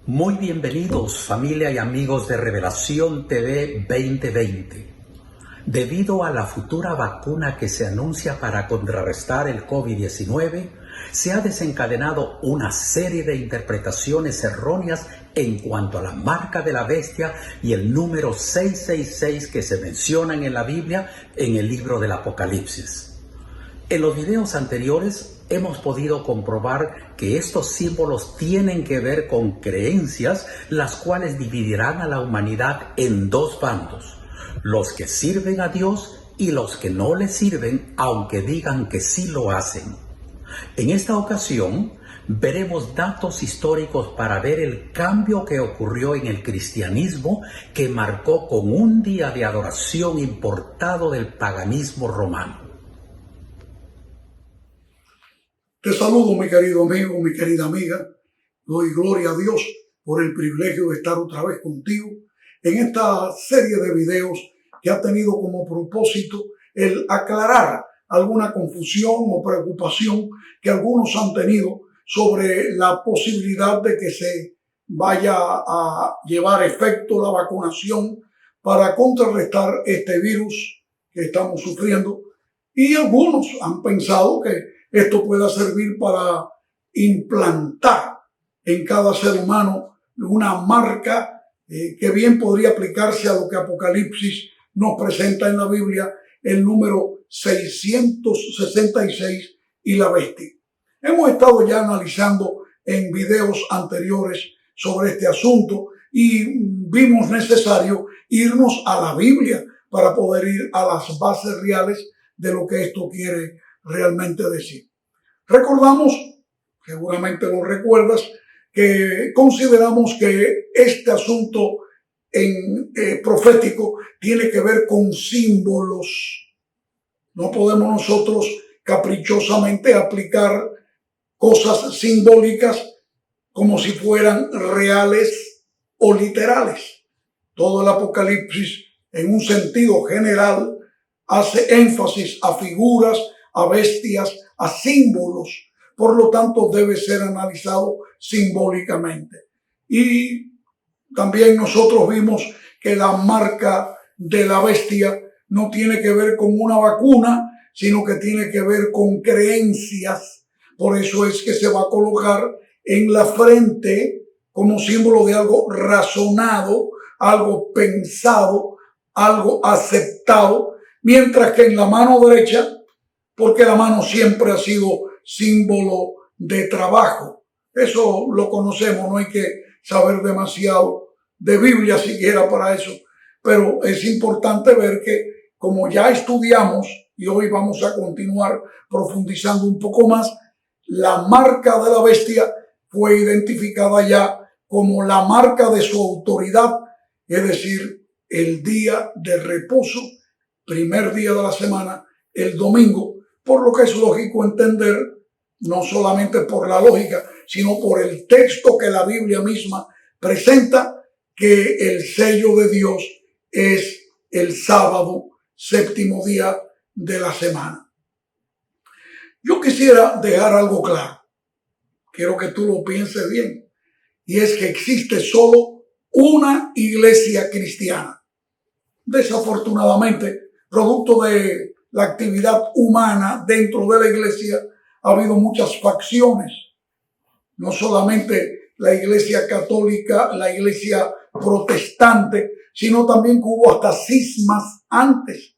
Muy bienvenidos, familia y amigos de Revelación TV 2020. Debido a la futura vacuna que se anuncia para contrarrestar el COVID-19, se ha desencadenado una serie de interpretaciones erróneas en cuanto a la marca de la bestia y el número 666 que se mencionan en la Biblia en el libro del Apocalipsis. En los videos anteriores hemos podido comprobar que estos símbolos tienen que ver con creencias, las cuales dividirán a la humanidad en dos bandos: los que sirven a Dios y los que no le sirven, aunque digan que sí lo hacen. En esta ocasión veremos datos históricos para ver el cambio que ocurrió en el cristianismo, que marcó con un día de adoración importado del paganismo romano. Te saludo, mi querido amigo, mi querida amiga. Doy gloria a Dios por el privilegio de estar otra vez contigo en esta serie de videos que ha tenido como propósito el aclarar alguna confusión o preocupación que algunos han tenido sobre la posibilidad de que se vaya a llevar efecto la vacunación para contrarrestar este virus que estamos sufriendo. Y algunos han pensado que esto pueda servir para implantar en cada ser humano una marca que bien podría aplicarse a lo que Apocalipsis nos presenta en la Biblia, el número 666 y la bestia. Hemos estado ya analizando en videos anteriores sobre este asunto y vimos necesario irnos a la Biblia para poder ir a las bases reales de lo que esto quiere realmente decir. Recordamos, seguramente lo recuerdas, que consideramos que este asunto profético tiene que ver con símbolos. No podemos nosotros caprichosamente aplicar cosas simbólicas como si fueran reales o literales. Todo el Apocalipsis, en un sentido general, hace énfasis a figuras, a bestias, a símbolos. Por lo tanto, debe ser analizado simbólicamente. Y también nosotros vimos que la marca de la bestia no tiene que ver con una vacuna, sino que tiene que ver con creencias. Por eso es que se va a colocar en la frente como símbolo de algo razonado, algo pensado, algo aceptado, mientras que en la mano derecha, porque la mano siempre ha sido símbolo de trabajo. Eso lo conocemos, no hay que saber demasiado de Biblia siquiera para eso. Pero es importante ver que, como ya estudiamos, y hoy vamos a continuar profundizando un poco más, la marca de la bestia fue identificada ya como la marca de su autoridad, es decir, el día de reposo, primer día de la semana, el domingo, por lo que es lógico entender, no solamente por la lógica, sino por el texto que la Biblia misma presenta, que el sello de Dios es el sábado, séptimo día de la semana. Yo quisiera dejar algo claro, quiero que tú lo pienses bien, y es que existe solo una iglesia cristiana. Desafortunadamente, producto de la actividad humana dentro de la iglesia, ha habido muchas facciones. No solamente la iglesia católica, la iglesia protestante, sino también que hubo hasta cismas antes.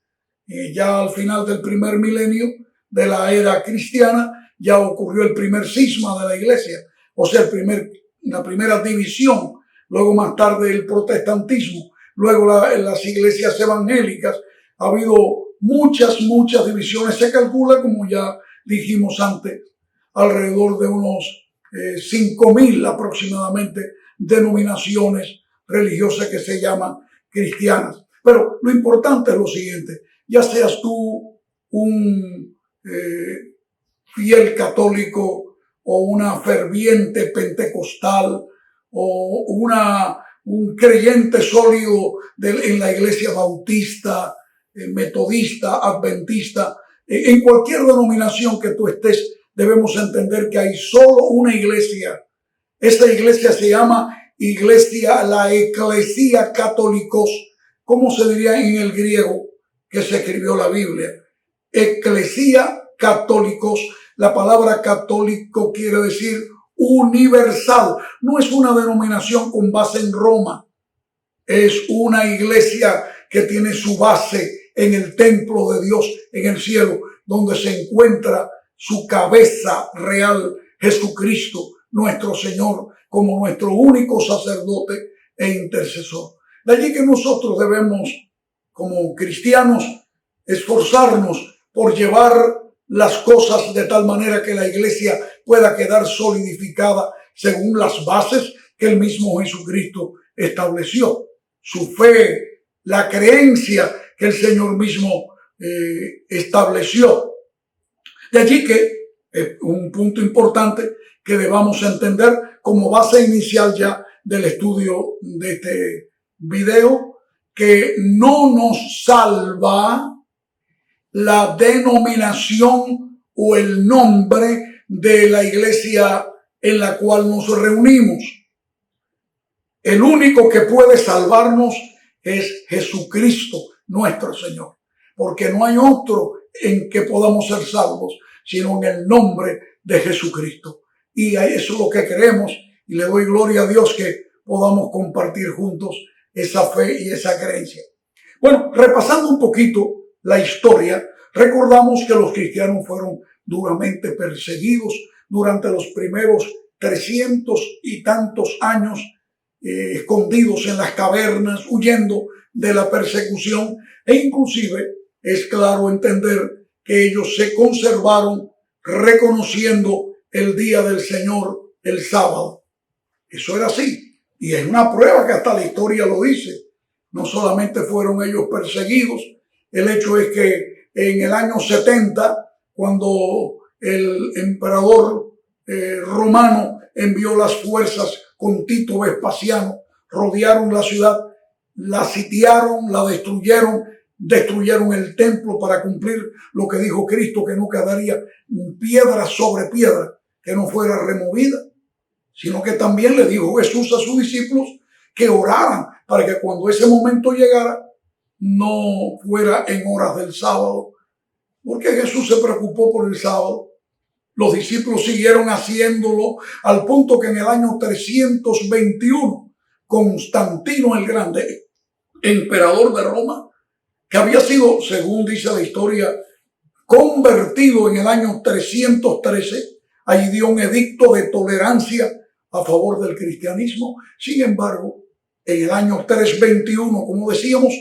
Ya al final del primer milenio de la era cristiana, ya ocurrió el primer cisma de la iglesia, o sea, la primera división. Luego más tarde el protestantismo, luego las iglesias evangélicas. Ha habido muchas divisiones. Se calcula, como ya dijimos antes, alrededor de unos 5,000 aproximadamente denominaciones religiosas que se llaman cristianas. Pero lo importante es lo siguiente: ya seas tú un fiel católico o una ferviente pentecostal o un creyente sólido en la iglesia bautista, metodista, adventista, en cualquier denominación que tú estés, debemos entender que hay solo una iglesia. Esta iglesia se llama iglesia, la eclesia católicos, ¿cómo se diría en el griego que se escribió la Biblia? Eclesia católicos. La palabra católico quiere decir universal. No es una denominación con base en Roma. Es una iglesia que tiene su base en el templo de Dios en el cielo, donde se encuentra su cabeza real, Jesucristo, nuestro Señor, como nuestro único sacerdote e intercesor. De allí que nosotros debemos, como cristianos, esforzarnos por llevar las cosas de tal manera que la iglesia pueda quedar solidificada según las bases que el mismo Jesucristo estableció. Su fe, la creencia que el Señor mismo estableció. De allí que un punto importante que debamos entender como base inicial ya del estudio de este video, que no nos salva la denominación o el nombre de la iglesia en la cual nos reunimos. El único que puede salvarnos es Jesucristo, nuestro Señor, porque no hay otro en que podamos ser salvos, sino en el nombre de Jesucristo. Y eso es lo que creemos, y le doy gloria a Dios que podamos compartir juntos esa fe y esa creencia. Bueno, repasando un poquito la historia, recordamos que los cristianos fueron duramente perseguidos durante los primeros 300 y tantos años, escondidos en las cavernas, huyendo de la persecución, e inclusive es claro entender que ellos se conservaron reconociendo el día del Señor, el sábado. Eso era así, y es una prueba que hasta la historia lo dice. No solamente fueron ellos perseguidos, el hecho es que en el año 70, cuando el emperador romano envió las fuerzas con Tito Vespasiano, rodearon la ciudad, la sitiaron, la destruyeron el templo para cumplir lo que dijo Cristo, que no quedaría piedra sobre piedra que no fuera removida, sino que también le dijo Jesús a sus discípulos que oraran para que cuando ese momento llegara no fuera en horas del sábado, porque Jesús se preocupó por el sábado. Los discípulos siguieron haciéndolo al punto que en el año 321 Constantino el Grande, emperador de Roma, que había sido, según dice la historia, convertido en el año 313, ahí dio un edicto de tolerancia a favor del cristianismo. Sin embargo, en el año 321, como decíamos,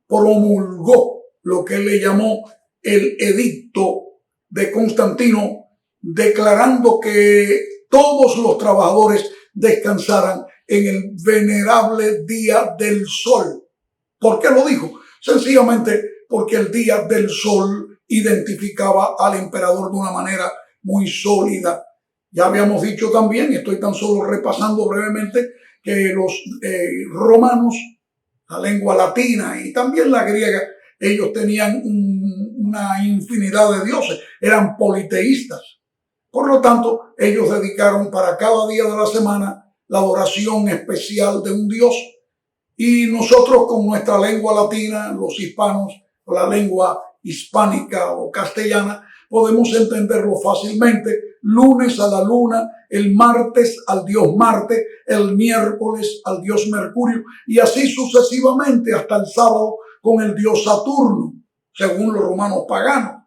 promulgó lo que él le llamó el edicto de Constantino, declarando que todos los trabajadores descansaran en el venerable día del sol. ¿Por qué lo dijo? Sencillamente porque el día del sol identificaba al emperador de una manera muy sólida. Ya habíamos dicho también, estoy tan solo repasando brevemente, que los romanos, la lengua latina y también la griega, ellos tenían una infinidad de dioses, eran politeístas. Por lo tanto, ellos dedicaron para cada día de la semana la adoración especial de un dios. Y nosotros con nuestra lengua latina, los hispanos, o la lengua hispánica o castellana, podemos entenderlo fácilmente. Lunes a la luna, el martes al dios Marte, el miércoles al dios Mercurio, y así sucesivamente hasta el sábado con el dios Saturno, según los romanos paganos.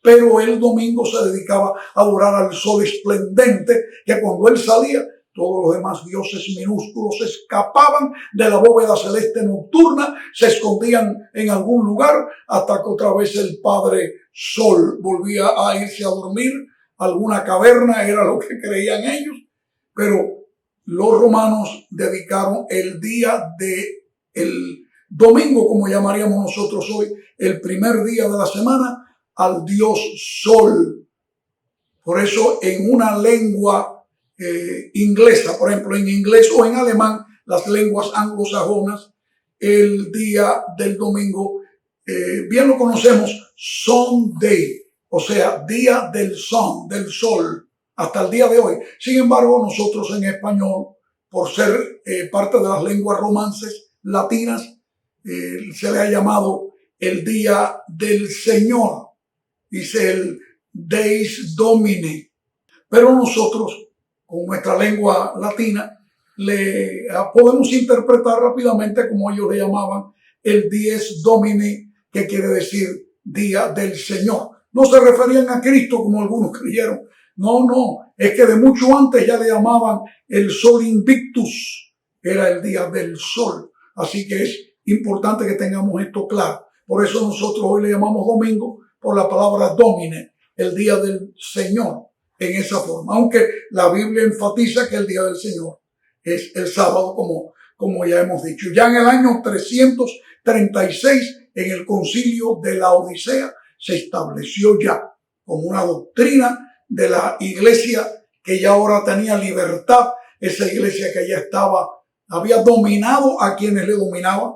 Pero el domingo se dedicaba a adorar al sol esplendente, que cuando él salía, todos los demás dioses minúsculos escapaban de la bóveda celeste nocturna, se escondían en algún lugar hasta que otra vez el Padre Sol volvía a irse a dormir. Alguna caverna era lo que creían ellos, pero los romanos dedicaron el día del domingo, como llamaríamos nosotros hoy, el primer día de la semana, al dios Sol. Por eso en una lengua inglesa, por ejemplo en inglés o en alemán, las lenguas anglosajonas, el día del domingo, bien lo conocemos, Sunday, o sea, día del sol, hasta el día de hoy. Sin embargo, nosotros en español, por ser parte de las lenguas romances latinas, se le ha llamado el Día del Señor. Dice el Deis Domini. Pero nosotros, con nuestra lengua latina, le podemos interpretar rápidamente como ellos le llamaban el Dies Domini, que quiere decir Día del Señor. No se referían a Cristo como algunos creyeron. No, es que de mucho antes ya le llamaban el Sol Invictus, era el Día del Sol. Así que es importante que tengamos esto claro. Por eso nosotros hoy le llamamos domingo por la palabra Domine, el Día del Señor, en esa forma. Aunque la Biblia enfatiza que el Día del Señor es el sábado, como ya hemos dicho. Ya en el año 336, en el Concilio de la Odisea, se estableció ya como una doctrina de la iglesia que ya ahora tenía libertad, esa iglesia que ya había dominado a quienes le dominaban,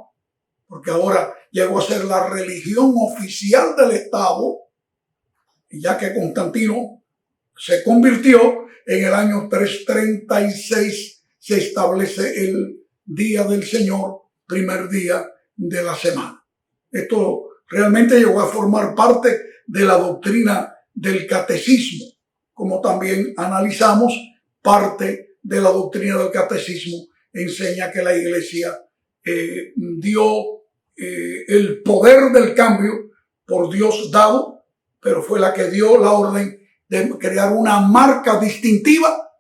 porque ahora llegó a ser la religión oficial del Estado, y ya que Constantino se convirtió en el año 336, se establece el Día del Señor, primer día de la semana. Esto realmente llegó a formar parte de la doctrina del catecismo, como también analizamos, parte de la doctrina del catecismo enseña que la iglesia dio el poder del cambio por Dios dado, pero fue la que dio la orden de crear una marca distintiva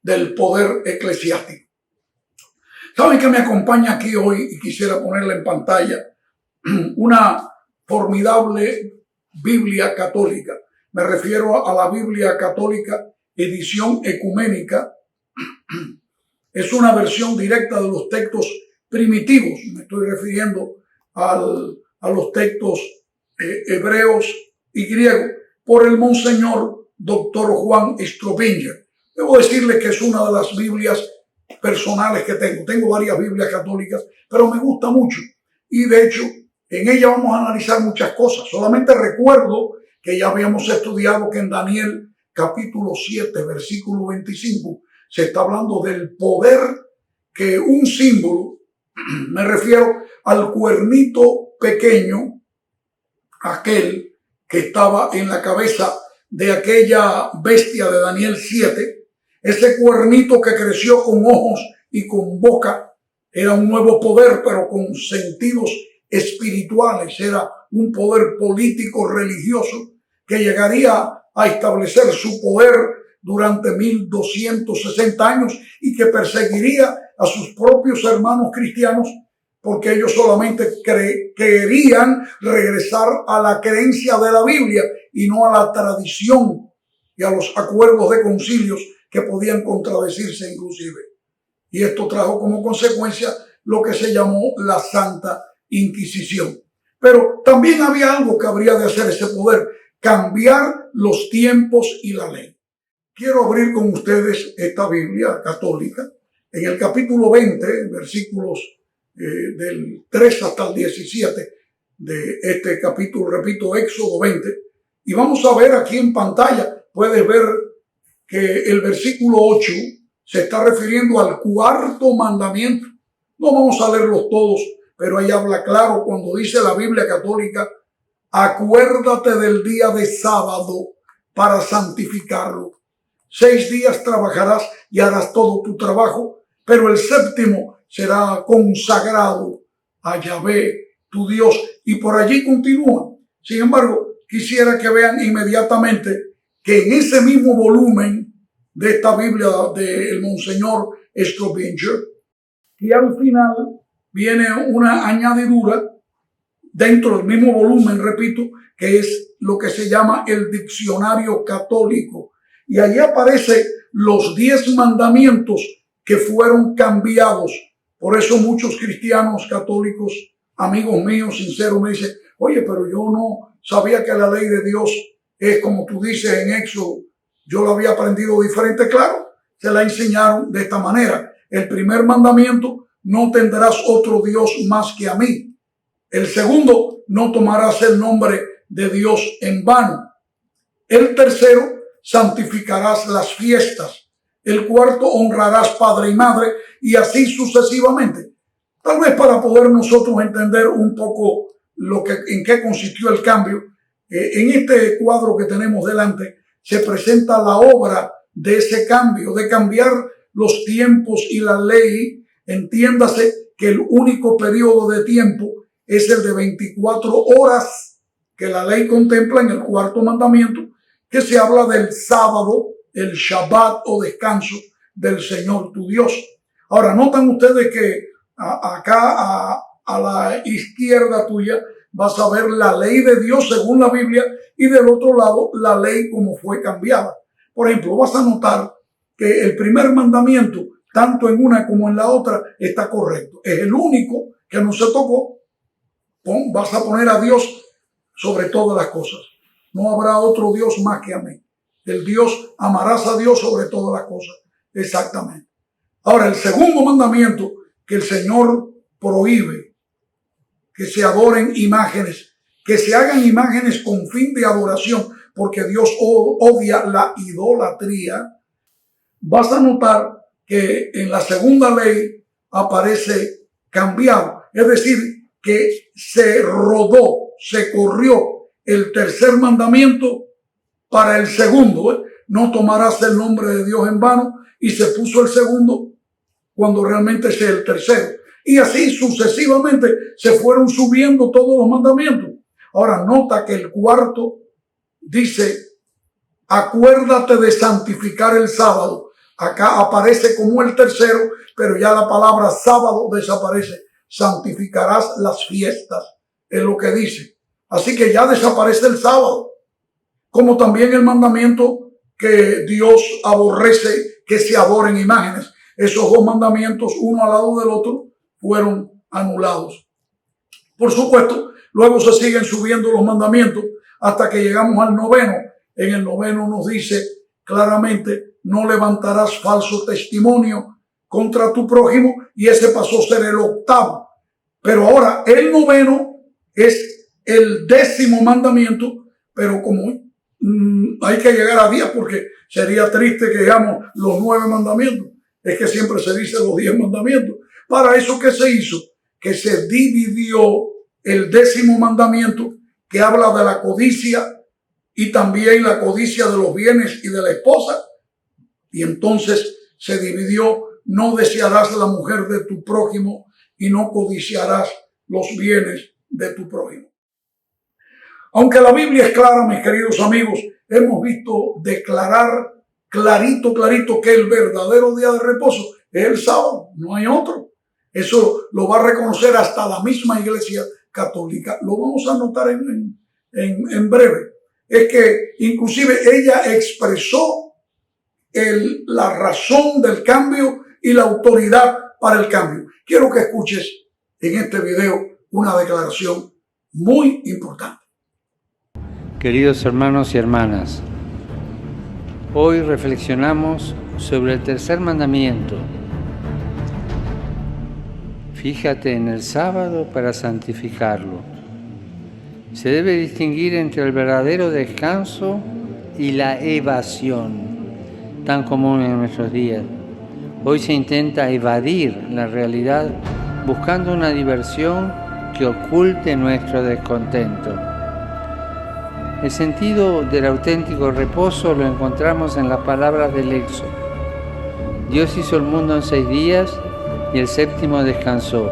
del poder eclesiástico. ¿Saben que me acompaña aquí hoy y quisiera ponerla en pantalla? Una formidable Biblia católica. Me refiero a la Biblia católica edición ecuménica. Es una versión directa de los textos primitivos. Me estoy refiriendo a los textos hebreos y griegos por el Monseñor Dr. Juan Strobinger. Debo decirle que es una de las Biblias personales que tengo. Tengo varias Biblias católicas, pero me gusta mucho. Y de hecho, en ella vamos a analizar muchas cosas. Solamente recuerdo que ya habíamos estudiado que en Daniel capítulo 7, versículo 25, se está hablando del poder que un símbolo, me refiero al cuernito pequeño, aquel que estaba en la cabeza de aquella bestia de Daniel 7, ese cuernito que creció con ojos y con boca, era un nuevo poder, pero con sentidos espirituales, era un poder político religioso que llegaría a establecer su poder durante 1260 años y que perseguiría a sus propios hermanos cristianos porque ellos solamente querían regresar a la creencia de la Biblia y no a la tradición y a los acuerdos de concilios que podían contradecirse inclusive. Y esto trajo como consecuencia lo que se llamó la Santa Inquisición. Pero también había algo que habría de hacer ese poder: cambiar los tiempos y la ley. Quiero abrir con ustedes esta Biblia católica en el capítulo 20, versículos del 3 hasta el 17 de este capítulo, repito, Éxodo 20. Y vamos a ver aquí en pantalla, puedes ver que el versículo 8 se está refiriendo al cuarto mandamiento. No vamos a leerlos todos, pero ahí habla claro cuando dice la Biblia católica: acuérdate del día de sábado para santificarlo. 6 días trabajarás y harás todo tu trabajo, pero el séptimo será consagrado a Yahvé, tu Dios. Y por allí continúa. Sin embargo, quisiera que vean inmediatamente que en ese mismo volumen de esta Biblia del Monseñor Strobinger, y al final viene una añadidura dentro del mismo volumen, repito, que es lo que se llama el Diccionario Católico. Y allí aparecen los 10 mandamientos que fueron cambiados. Por eso muchos cristianos católicos, amigos míos sinceros, me dicen: oye, pero yo no sabía que la ley de Dios es como tú dices en Éxodo. Yo la había aprendido diferente. Claro, se la enseñaron de esta manera. El primer mandamiento: no tendrás otro Dios más que a mí. El segundo: no tomarás el nombre de Dios en vano. El tercero: santificarás las fiestas. El cuarto, honrarás padre y madre, y así sucesivamente. Tal vez para poder nosotros entender un poco en qué consistió el cambio, en este cuadro que tenemos delante se presenta la obra de ese cambio, de cambiar los tiempos y la ley. Entiéndase que el único periodo de tiempo es el de 24 horas que la ley contempla en el cuarto mandamiento, que se habla del sábado, el Shabbat o descanso del Señor tu Dios. Ahora, notan ustedes que acá a la izquierda tuya vas a ver la ley de Dios según la Biblia y del otro lado la ley como fue cambiada. Por ejemplo, vas a notar que el primer mandamiento, tanto en una como en la otra, está correcto. Es el único que no se tocó. Vas a poner a Dios sobre todas las cosas. No habrá otro Dios más que a mí. El Dios, amarás a Dios sobre todas las cosas. Exactamente. Ahora, el segundo mandamiento que el Señor prohíbe, que se adoren imágenes, que se hagan imágenes con fin de adoración, porque Dios odia la idolatría. Vas a notar que en la segunda ley aparece cambiado, es decir, que se rodó, se corrió el tercer mandamiento para el segundo. No tomarás el nombre de Dios en vano, y se puso el segundo cuando realmente es el tercero. Y así sucesivamente se fueron subiendo todos los mandamientos. Ahora nota que el cuarto dice, acuérdate de santificar el sábado. Acá aparece como el tercero, pero ya la palabra sábado desaparece. Santificarás las fiestas, es lo que dice. Así que ya desaparece el sábado. Como también el mandamiento que Dios aborrece que se adoren imágenes. Esos dos mandamientos, uno al lado del otro, fueron anulados. Por supuesto, luego se siguen subiendo los mandamientos hasta que llegamos al noveno. En el noveno nos dice claramente, no levantarás falso testimonio contra tu prójimo, y ese pasó a ser el octavo. Pero ahora el noveno es el 10º mandamiento, pero como hay que llegar a 10 porque sería triste que digamos los 9 mandamientos. Es que siempre se dice los 10 mandamientos. Para eso, ¿qué se hizo? Que se dividió el 10º mandamiento, que habla de la codicia y también la codicia de los bienes y de la esposa. Y entonces se dividió, no desearás la mujer de tu prójimo y no codiciarás los bienes de tu prójimo. Aunque la Biblia es clara, mis queridos amigos, hemos visto declarar clarito que el verdadero día de reposo es el sábado, no hay otro. Eso lo va a reconocer hasta la misma Iglesia Católica. Lo vamos a notar en breve. Es que inclusive ella expresó la razón del cambio y la autoridad para el cambio. Quiero que escuches en este video una declaración muy importante. Queridos hermanos y hermanas, hoy reflexionamos sobre el tercer mandamiento. Fíjate en el sábado para santificarlo. Se debe distinguir entre el verdadero descanso y la evasión, tan común en nuestros días. Hoy se intenta evadir la realidad buscando una diversión que oculte nuestro descontento. El sentido del auténtico reposo lo encontramos en las palabras del Éxodo. Dios hizo el mundo en 6 días y el 7º descansó.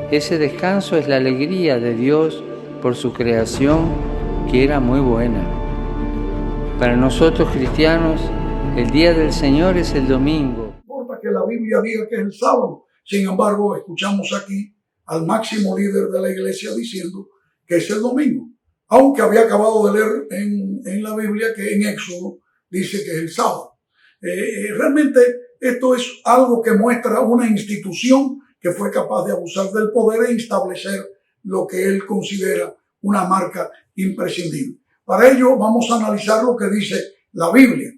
Ese descanso es la alegría de Dios por su creación, que era muy buena. Para nosotros cristianos, el día del Señor es el domingo. No importa que la Biblia diga que es el sábado. Sin embargo, escuchamos aquí al máximo líder de la iglesia diciendo que es el domingo. Aunque había acabado de leer en la Biblia que en Éxodo dice que es el sábado. Realmente esto es algo que muestra una institución que fue capaz de abusar del poder e establecer lo que él considera una marca imprescindible. Para ello vamos a analizar lo que dice la Biblia.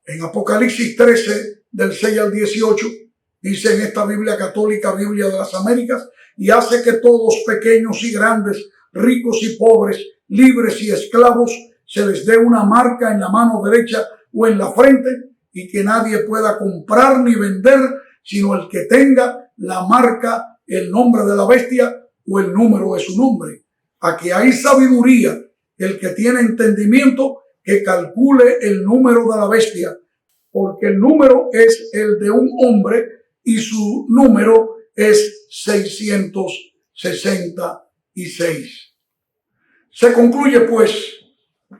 En Apocalipsis 13, del 6 al 18, dice en esta Biblia católica, Biblia de las Américas, y hace que todos, pequeños y grandes, ricos y pobres, libres y esclavos, se les dé una marca en la mano derecha o en la frente, y que nadie pueda comprar ni vender, sino el que tenga la marca, el nombre de la bestia o el número de su nombre. Aquí hay sabiduría. El que tiene entendimiento, que calcule el número de la bestia, porque el número es el de un hombre y su número es 666. Se concluye pues,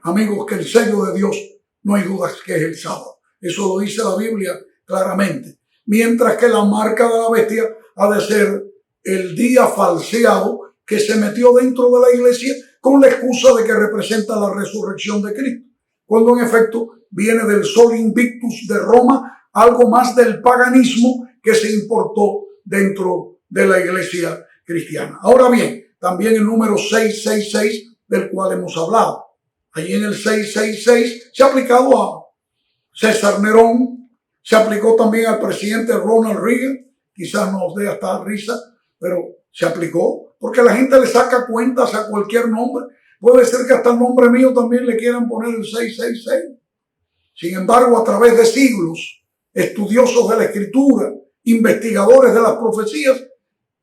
amigos, que el sello de Dios no hay dudas que es el sábado. Eso lo dice la Biblia claramente. Mientras que la marca de la bestia ha de ser el día falseado que se metió dentro de la iglesia con la excusa de que representa la resurrección de Cristo, cuando en efecto viene del Sol Invictus de Roma, algo más del paganismo que se importó dentro de la iglesia cristiana. Ahora bien, también el número 666 del cual hemos hablado. Allí en el 666 se ha aplicado a César Nerón, se aplicó también al presidente Ronald Reagan, quizás nos dé hasta risa, pero se aplicó porque la gente le saca cuentas a cualquier nombre. Puede ser que hasta el nombre mío también le quieran poner el 666. Sin embargo, a través de siglos, estudiosos de la escritura, investigadores de las profecías,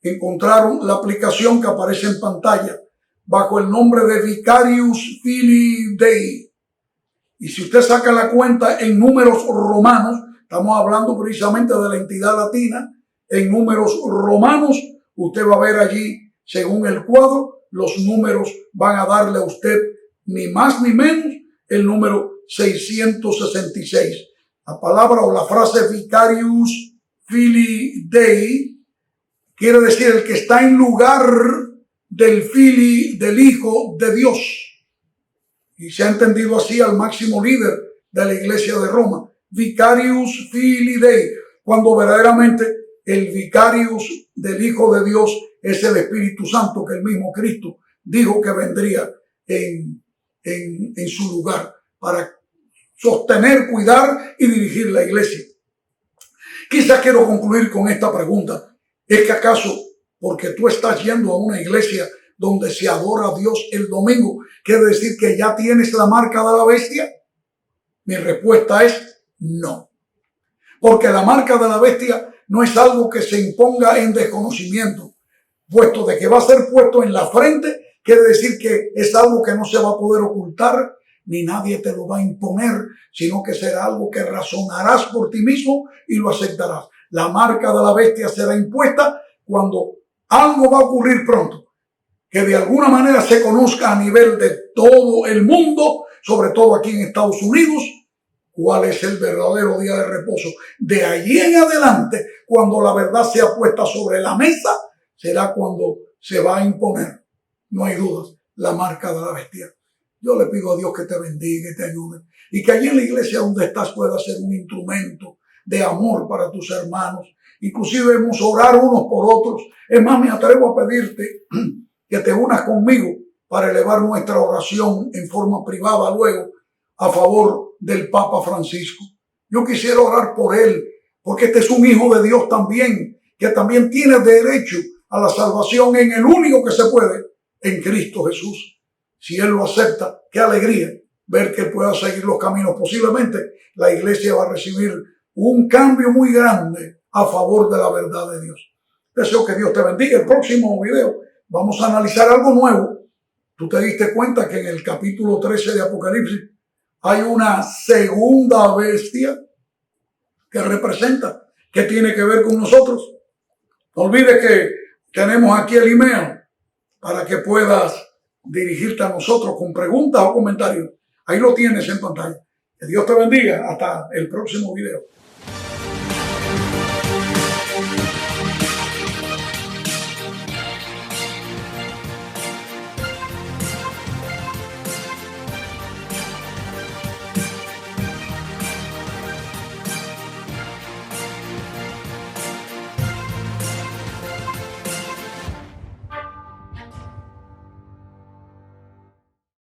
encontraron la aplicación que aparece en pantalla bajo el nombre de Vicarius Filii Dei. Y si usted saca la cuenta en números romanos, estamos hablando precisamente de la entidad latina, en números romanos, usted va a ver allí, según el cuadro, los números van a darle a usted ni más ni menos el número 666. La palabra o la frase Vicarius Filii Dei quiere decir el que está en lugar del Filii, del Hijo de Dios. Y se ha entendido así al máximo líder de la iglesia de Roma. Vicarius Filii Dei, cuando verdaderamente el Vicarius del Hijo de Dios es el Espíritu Santo, que el mismo Cristo dijo que vendría en su lugar para sostener, cuidar y dirigir la iglesia. Quizás quiero concluir con esta pregunta. ¿Es que acaso porque tú estás yendo a una iglesia donde se adora a Dios el domingo, quiere decir que ya tienes la marca de la bestia? Mi respuesta es no. Porque la marca de la bestia no es algo que se imponga en desconocimiento. Puesto de que va a ser puesto en la frente, quiere decir que es algo que no se va a poder ocultar, ni nadie te lo va a imponer, sino que será algo que razonarás por ti mismo y lo aceptarás. La marca de la bestia será impuesta cuando algo va a ocurrir pronto, que de alguna manera se conozca a nivel de todo el mundo, sobre todo aquí en Estados Unidos, cuál es el verdadero día de reposo. De allí en adelante, cuando la verdad sea puesta sobre la mesa, será cuando se va a imponer, no hay dudas, la marca de la bestia. Yo le pido a Dios que te bendiga y te ayude, y que allí en la iglesia donde estás pueda ser un instrumento de amor para tus hermanos. Inclusive debemos orar unos por otros. Es más, me atrevo a pedirte que te unas conmigo para elevar nuestra oración en forma privada luego a favor del Papa Francisco. Yo quisiera orar por él, porque este es un hijo de Dios también, que también tiene derecho a la salvación en el único que se puede, en Cristo Jesús. Si él lo acepta, qué alegría ver que él pueda seguir los caminos. Posiblemente la iglesia va a recibir un cambio muy grande a favor de la verdad de Dios. Deseo que Dios te bendiga. El próximo video vamos a analizar algo nuevo. Tú te diste cuenta que en el capítulo 13 de Apocalipsis hay una segunda bestia que representa, que tiene que ver con nosotros. No olvides que tenemos aquí el email para que puedas dirigirte a nosotros con preguntas o comentarios. Ahí lo tienes en pantalla. Que Dios te bendiga. Hasta el próximo video.